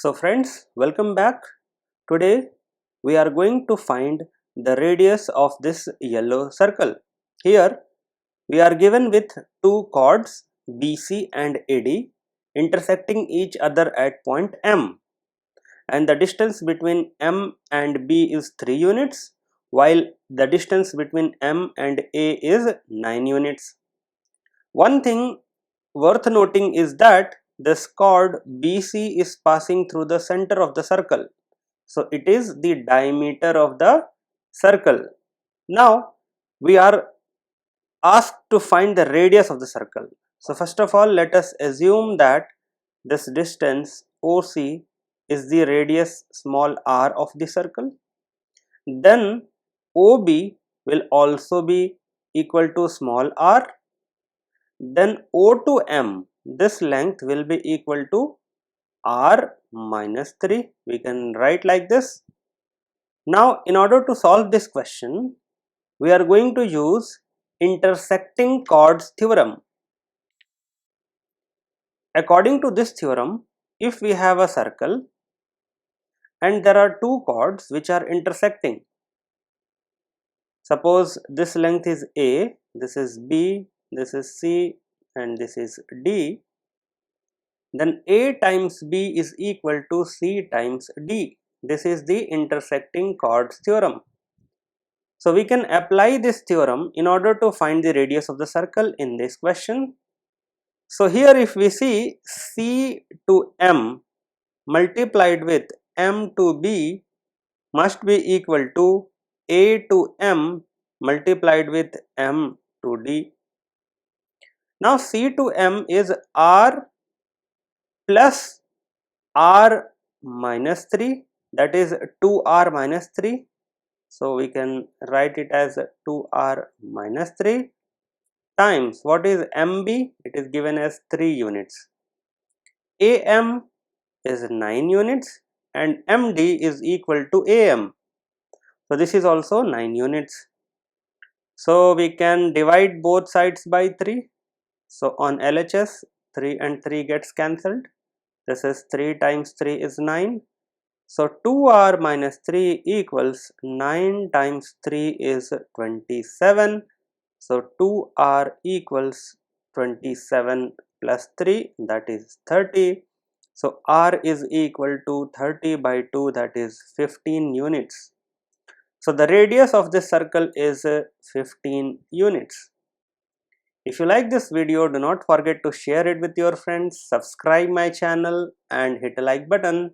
So friends, welcome back. Today we are going to find the radius of this yellow circle. Here we are given with two chords BC and AD intersecting each other at point M, and the distance between M and B is 3 units while the distance between M and A is 9 units. One thing worth noting is that this chord BC is passing through the center of the circle. So it is the diameter of the circle. Now we are asked to find the radius of the circle. So first of all, let us assume that this distance OC is the radius small r of the circle. Then OB will also be equal to small r. Then O to M, this length will be equal to r minus 3. We can write like this. Now in order to solve this question, we are going to use Intersecting Chords Theorem. According to this theorem, if we have a circle and there are two chords which are intersecting, suppose this length is A, this is B, this is C and this is D, then A times B is equal to C times D. This is the intersecting chords theorem. So we can apply this theorem in order to find the radius of the circle in this question. So here if we see C to M multiplied with M to B must be equal to A to M multiplied with M to D. Now C to M is R plus R minus 3, that is 2R minus 3. So we can write it as 2R minus 3 times what is MB? It is given as 3 units. AM is 9 units and MD is equal to AM. So this is also 9 units. So we can divide both sides by 3. So on LHS 3 and 3 gets cancelled. This is 3 times 3 is 9. So 2R minus 3 equals 9 times 3 is 27. So 2R equals 27 plus 3, that is 30. So R is equal to 30 by 2, that is 15 units. So the radius of this circle is 15 units. If you like this video, do not forget to share it with your friends, subscribe my channel and hit a like button.